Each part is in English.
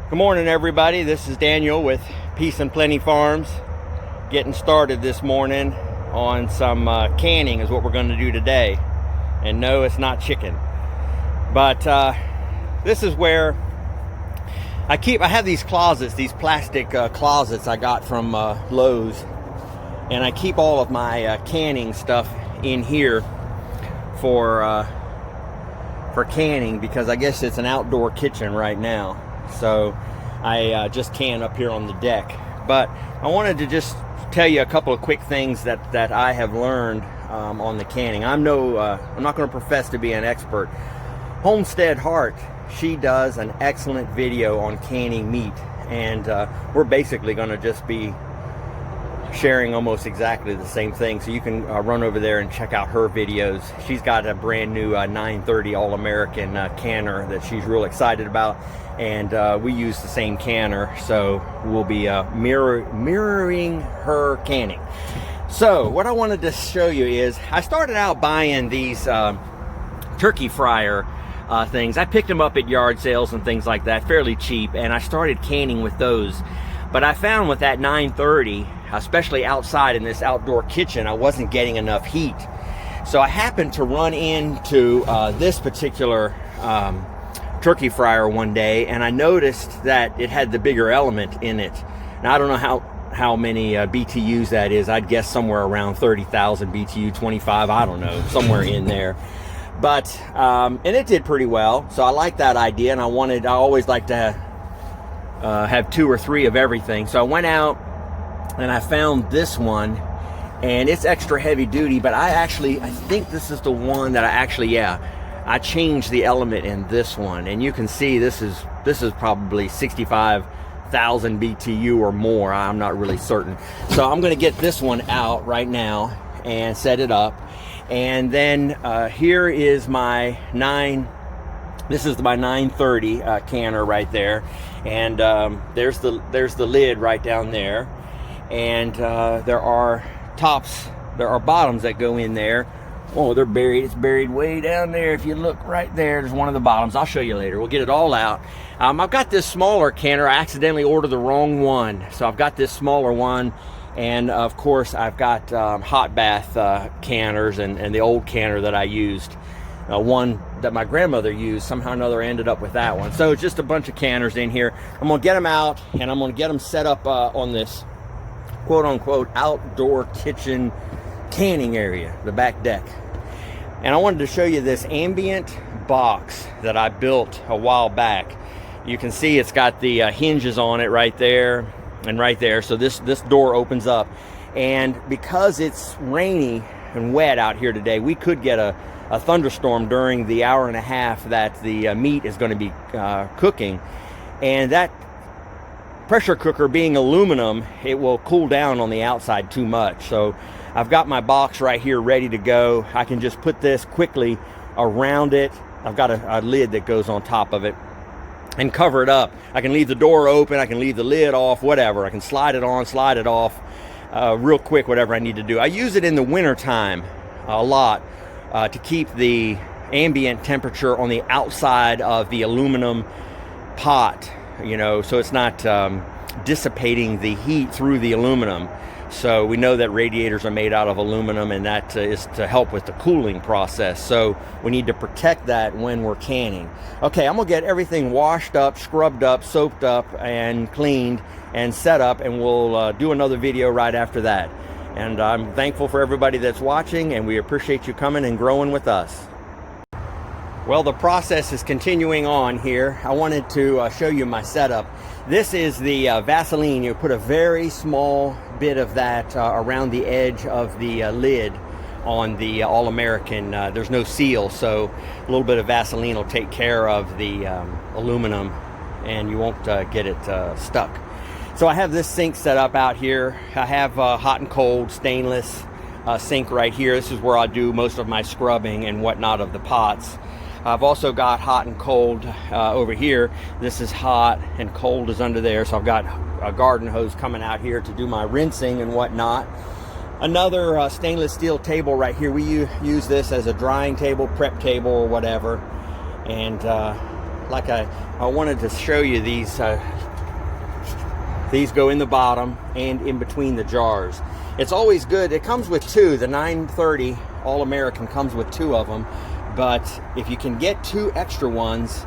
Good morning, everybody. This is Daniel with Peace and Plenty Farms. Getting started this morning on some canning is what we're going to do today. And no, it's not chicken. But this is where I have these closets, these plastic closets I got from Lowe's. And I keep all of my canning stuff in here for canning, because I guess it's an outdoor kitchen right now. So I just can up here on the deck. But I wanted to just tell you a couple of quick things that I have learned on the canning. I'm not going to profess to be an expert. Homestead Heart, she does an excellent video on canning meat, and we're basically going to just be sharing almost exactly the same thing, so you can run over there and check out her videos. She's got a brand new 930 All-American canner that she's real excited about, and we use the same canner, so we'll be mirroring her canning. So what I wanted to show you is I started out buying these turkey fryer things. I picked them up at yard sales and things like that, fairly cheap, and I started canning with those. But I found with that 930, especially outside in this outdoor kitchen, I wasn't getting enough heat. So I happened to run into this particular turkey fryer one day, and I noticed that it had the bigger element in it. Now, I don't know how many BTUs that is. I'd guess somewhere around 30,000 BTU, 25, I don't know, somewhere in there. But, and it did pretty well. So I like that idea, and I always like to have 2 or 3 of everything. So I went out and I found this one, and it's extra heavy duty, but I think this is the one that I changed the element in this one, and you can see this is probably 65,000 BTU or more. I'm not really certain. So I'm going to get this one out right now and set it up, and then here is my This is my 930 canner right there, and there's the lid right down there, and there are bottoms that go in there. Oh, they're buried. It's buried way down there. If you look right there, there's one of the bottoms. I'll show you later. We'll get it all out. I've got this smaller canner. I accidentally ordered the wrong one, so I've got this smaller one, and of course I've got hot bath canners and the old canner that I used. One that my grandmother used, somehow or another ended up with that one. So it's just a bunch of canners in here. I'm gonna get them out, and I'm gonna get them set up on this quote-unquote outdoor kitchen canning area, the back deck. And I wanted to show you this ambient box that I built a while back. You can see it's got the hinges on it right there and right there. So this door opens up, and because it's rainy and wet out here today, we could get a thunderstorm during the hour and a half that the meat is going to be cooking. And that pressure cooker being aluminum, it will cool down on the outside too much. So I've got my box right here ready to go. I can just put this quickly around it. I've got a lid that goes on top of it and cover it up. I can leave the door open, I can leave the lid off, whatever. I can slide it on, slide it off real quick, whatever I need to do. I use it in the winter time a lot to keep the ambient temperature on the outside of the aluminum pot, so it's not dissipating the heat through the aluminum. So we know that radiators are made out of aluminum, and that is to help with the cooling process. So we need to protect that when we're canning. Okay, I'm gonna get everything washed up, scrubbed up, soaped up, and cleaned and set up, and we'll do another video right after that. And I'm thankful for everybody that's watching, and we appreciate you coming and growing with us. Well, the process is continuing on here. I wanted to show you my setup. This is the Vaseline. You put a very small bit of that around the edge of the lid on the All-American. There's no seal, so a little bit of Vaseline will take care of the aluminum, and you won't get it stuck. So I have this sink set up out here. I have hot and cold stainless sink right here. This is where I do most of my scrubbing and whatnot of the pots. I've also got hot and cold over here. This is hot, and cold is under there. So I've got a garden hose coming out here to do my rinsing and whatnot. Another stainless steel table right here. We use this as a drying table, prep table, or whatever. And like I wanted to show you these These go in the bottom and in between the jars. It's always good. It comes with two. The 930 All-American comes with two of them. But if you can get two extra ones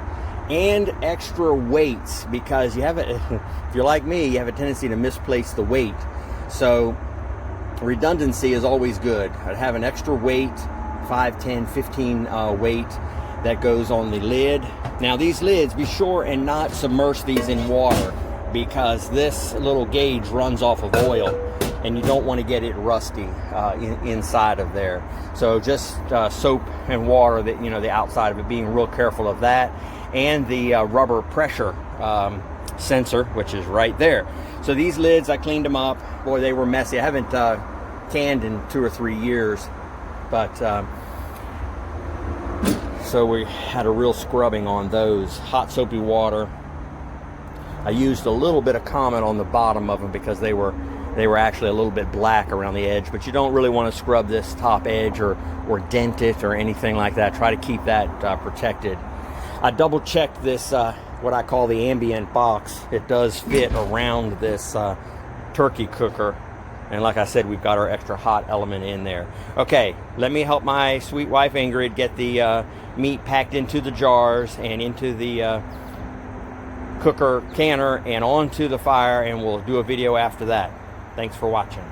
and extra weights, because you have it, if you're like me, you have a tendency to misplace the weight. So redundancy is always good. I'd have an extra weight, 5, 10, 15 weight that goes on the lid. Now these lids, be sure and not submerge these in water, because this little gauge runs off of oil and you don't want to get it rusty inside of there. So just soap and water, that, you know, the outside of it, being real careful of that, and the rubber pressure sensor, which is right there. So these lids, I cleaned them up. Boy, they were messy. I haven't canned in 2 or 3 years, but so we had a real scrubbing on those. Hot soapy water. I used a little bit of Comet on the bottom of them because they were actually a little bit black around the edge, but you don't really want to scrub this top edge or dent it or anything like that. Try to keep that protected. I double checked this, what I call the ambient box. It does fit around this turkey cooker. And like I said, we've got our extra hot element in there. Okay, let me help my sweet wife Ingrid get the meat packed into the jars and into the cooker canner and onto the fire, and we'll do a video after that. Thanks for watching.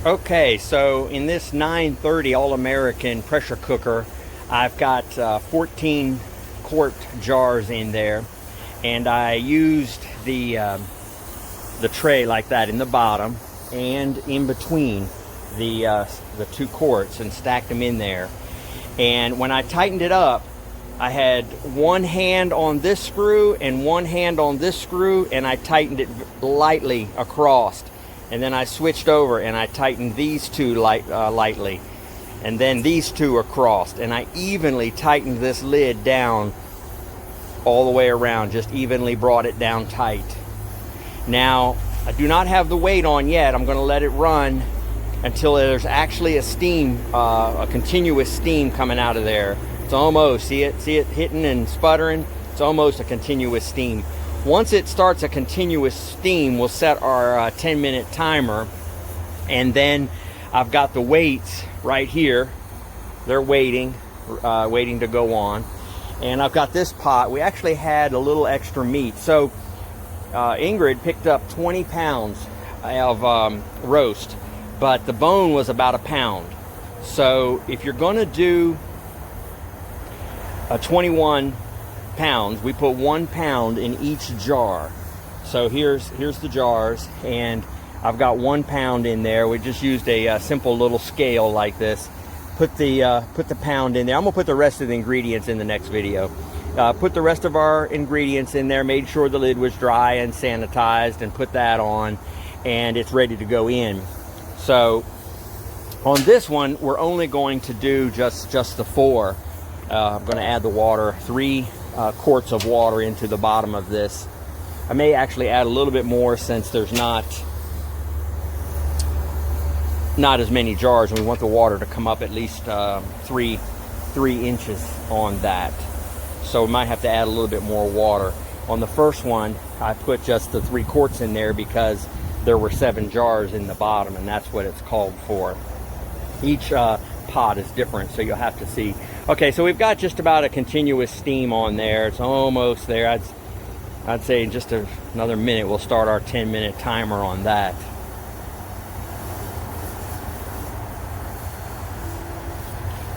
Okay, so in this 930 All-American pressure cooker, I've got 14 quart jars in there, and I used the tray like that in the bottom and in between the 2 quarts and stacked them in there. And when I tightened it up, I had one hand on this screw and one hand on this screw, and I tightened it lightly across. And then I switched over and I tightened these two lightly. And then these two are crossed. And I evenly tightened this lid down all the way around, just evenly brought it down tight. Now, I do not have the weight on yet. I'm going to let it run until there's actually a steam, a continuous steam coming out of there. It's almost, see it hitting and sputtering? It's almost a continuous steam. Once it starts a continuous steam, we'll set our 10-minute timer, and then I've got the weights right here. They're waiting to go on. And I've got this pot. We actually had a little extra meat. So Ingrid picked up 20 pounds of roast, but the bone was about a pound. So if you're going to do 21 pounds, we put 1 pound in each jar. So here's the jars, and I've got 1 pound in there. We just used a simple little scale like this. Put the pound in there. I'm gonna put the rest of the ingredients in the next video. Put the rest of our ingredients in there, made sure the lid was dry and sanitized, and put that on, and it's ready to go in. So on this one, we're only going to do just the 4. I'm going to add the water, 3 quarts of water into the bottom of this. I may actually add a little bit more since there's not as many jars, and we want the water to come up at least 3 inches on that. So we might have to add a little bit more water. On the first one, I put just the 3 quarts in there because there were 7 jars in the bottom, and that's what it's called for. Each pot is different, so you'll have to see. Okay, so we've got just about a continuous steam on there. It's almost there. I'd say in just another minute we'll start our 10-minute timer on that.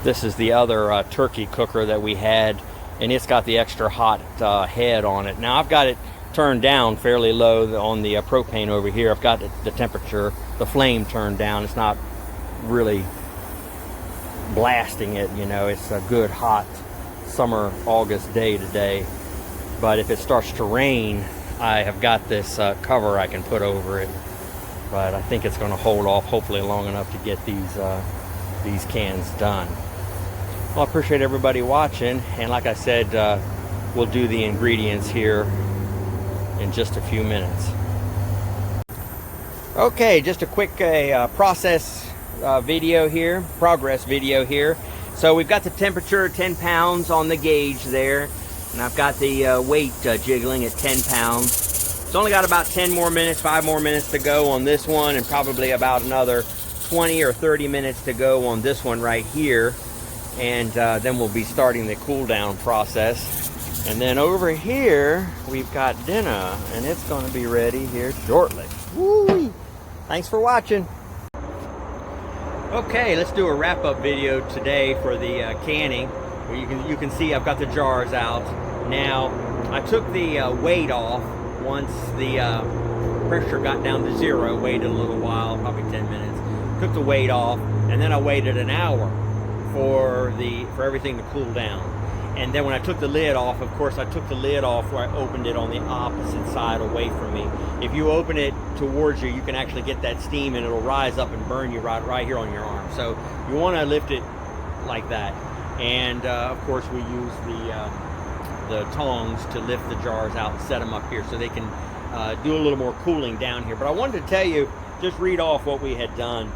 This is the other turkey cooker that we had, and it's got the extra hot head on it. Now I've got it turned down fairly low on the propane over here. I've got the temperature, the flame turned down. It's not really blasting it, you know. It's a good hot summer August day today, but if it starts to rain, I have got this cover I can put over it, but I think it's going to hold off hopefully long enough to get these cans done. Well, I appreciate everybody watching, and like I said, we'll do the ingredients here in just a few minutes. Okay, just a quick progress video here. So we've got the temperature 10 pounds on the gauge there, and I've got the weight jiggling at 10 pounds. It's only got about 10 more minutes, 5 more minutes to go on this one, and probably about another 20 or 30 minutes to go on this one right here. And then we'll be starting the cool down process. And then over here, we've got dinner, and it's going to be ready here shortly. Woo-wee. Thanks for watching. Okay, let's do a wrap-up video today for the canning. Where you can see I've got the jars out. Now, I took the weight off once the pressure got down to 0. Waited a little while, probably 10 minutes. Took the weight off, and then I waited an hour for everything to cool down. And then when I took the lid off, of course, I took the lid off where I opened it on the opposite side away from me. If you open it towards you, you can actually get that steam and it'll rise up and burn you right here on your arm. So you want to lift it like that. And of course, we use the tongs to lift the jars out and set them up here so they can do a little more cooling down here. But I wanted to tell you, just read off what we had done.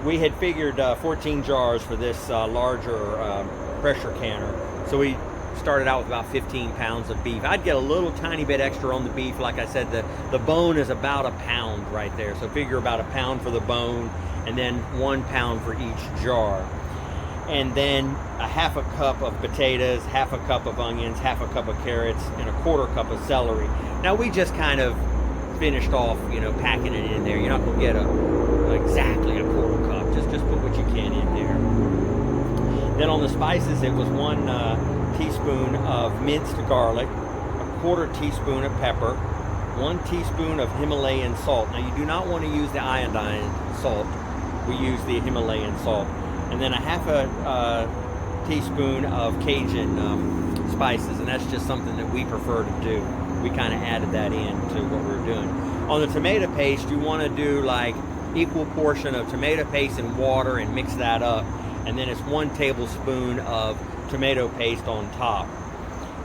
We had figured 14 jars for this larger pressure canner. So we started out with about 15 pounds of beef. I'd get a little tiny bit extra on the beef. Like I said, the bone is about 1 pound right there. So figure about 1 pound for the bone, and then 1 pound for each jar. And then a half a cup of potatoes, half a cup of onions, half a cup of carrots, and a quarter cup of celery. Now we just kind of finished off, packing it in there. You're not gonna get exactly a quarter cup. Just put what you can in there. Then on the spices, it was 1 teaspoon of minced garlic, a quarter teaspoon of pepper, 1 teaspoon of Himalayan salt. Now you do not want to use the iodine salt. We use the Himalayan salt. And then a half a teaspoon of Cajun spices, and that's just something that we prefer to do. We kind of added that in to what we're doing. On the tomato paste, you want to do like equal portion of tomato paste and water and mix that up. And then it's 1 tablespoon of tomato paste on top.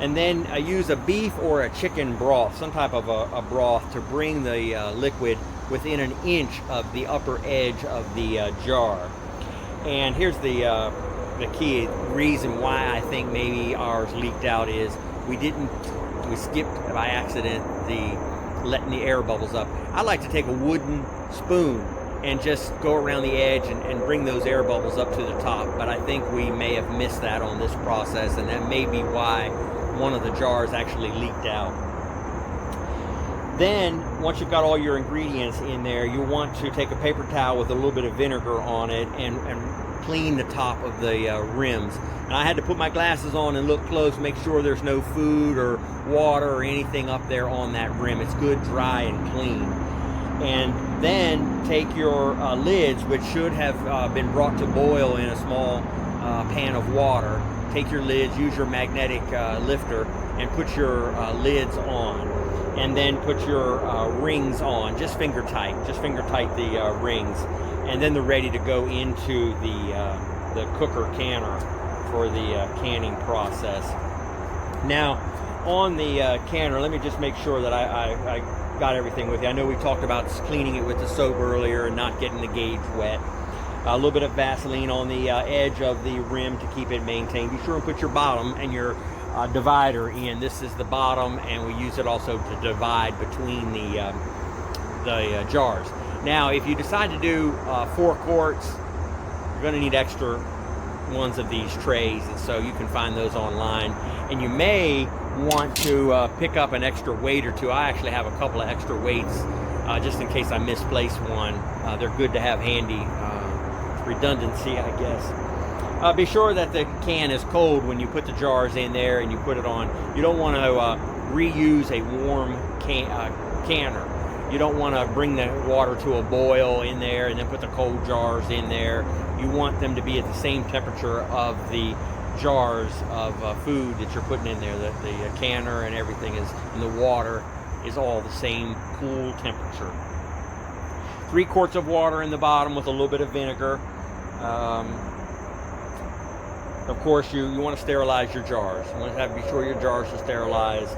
And then I use a beef or a chicken broth, some type of a broth, to bring the liquid within 1 inch of the upper edge of the jar. And here's the key reason why I think maybe ours leaked out is we skipped by accident letting the air bubbles up. I like to take a wooden spoon and just go around the edge and bring those air bubbles up to the top. But I think we may have missed that on this process, and that may be why one of the jars actually leaked out. Then, once you've got all your ingredients in there, you want to take a paper towel with a little bit of vinegar on it and clean the top of the rims. And I had to put my glasses on and look close, make sure there's no food or water or anything up there on that rim. It's good, dry, and clean. And then take your lids, which should have been brought to boil in a small pan of water. Take your lids, use your magnetic lifter, and put your lids on. And then put your rings on, just finger tight the rings. And then they're ready to go into the cooker canner for the canning process. Now, on the canner, let me just make sure that I got everything with you. I know we talked about cleaning it with the soap earlier and not getting the gauge wet. A little bit of Vaseline on the edge of the rim to keep it maintained. Be sure and put your bottom and your divider in. This is the bottom, and we use it also to divide between the jars. Now, if you decide to do 4 quarts, you're going to need extra ones of these trays, and so you can find those online. And you may want to pick up an extra weight or two. I actually have a couple of extra weights just in case I misplace one. They're good to have handy. Redundancy, I guess. Be sure that the can is cold when you put the jars in there and you put it on. You don't want to reuse a warm canner. You don't want to bring the water to a boil in there and then put the cold jars in there. You want them to be at the same temperature of the jars of food that you're putting in there. The canner and everything and the water is all the same cool temperature. 3 quarts of water in the bottom with a little bit of vinegar. Of course, you want to sterilize your jars. You want to be sure your jars are sterilized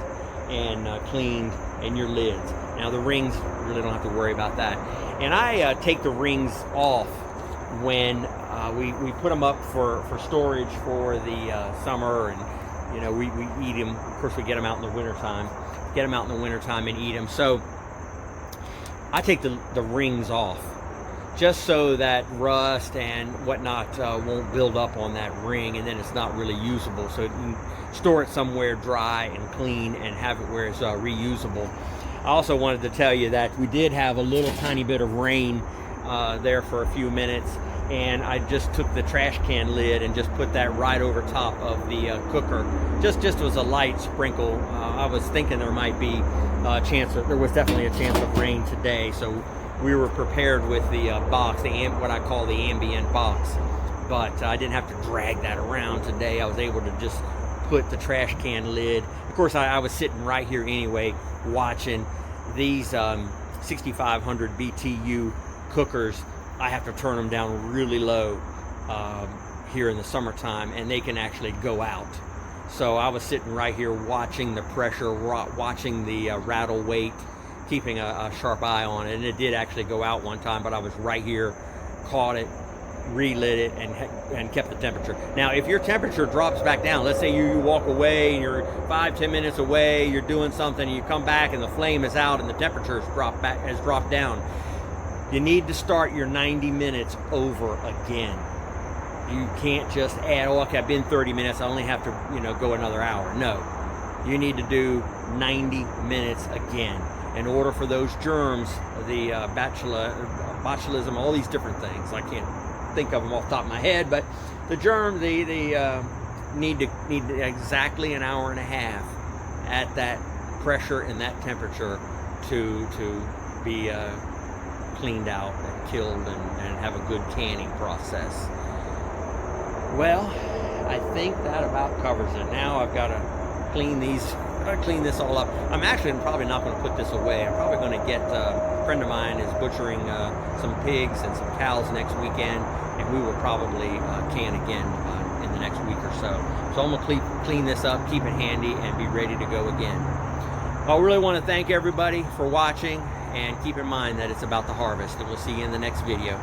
and cleaned, and your lids. Now the rings, really don't have to worry about that. And I take the rings off when we put them up for storage for the summer, and we eat them. Of course, we get them out in the wintertime. And eat them. So I take the rings off, just so that rust and whatnot won't build up on that ring, and then it's not really usable. So you can store it somewhere dry and clean and have it where it's reusable. I also wanted to tell you that we did have a little tiny bit of rain there for a few minutes, and I just took the trash can lid and just put that right over top of the cooker. Just was a light sprinkle. I was thinking there might be a chance there was definitely a chance of rain today, so we were prepared with the box, what I call the ambient box. But I didn't have to drag that around today. I was able to just put the trash can lid. Of course, I was sitting right here anyway, watching these 6500 BTU cookers. I have to turn them down really low here in the summertime, and they can actually go out. So I was sitting right here watching the pressure, watching the rattle weight, keeping a sharp eye on it, and it did actually go out one time, but I was right here, caught it, relit it, and kept the temperature. Now, if your temperature drops back down, let's say you walk away and you're 5-10 minutes away, you're doing something, and you come back and the flame is out and the temperature has dropped down, you need to start your 90 minutes over again. You can't just add, oh, okay, I've been 30 minutes, I only have to, go another hour. No, you need to do 90 minutes again in order for those germs, the botulism, all these different things. I can't think of them off the top of my head, but the germ, need exactly an hour and a half at that pressure and that temperature to be cleaned out and killed and have a good canning process. Well, I think that about covers it. Now I've got to clean this all up. I'm actually probably not going to put this away. I'm probably going to get a friend of mine is butchering some pigs and some cows next weekend, and we will probably can again in the next week or so. So I'm going to clean this up, keep it handy, and be ready to go again. I really want to thank everybody for watching, and keep in mind that it's about the harvest, and we'll see you in the next video.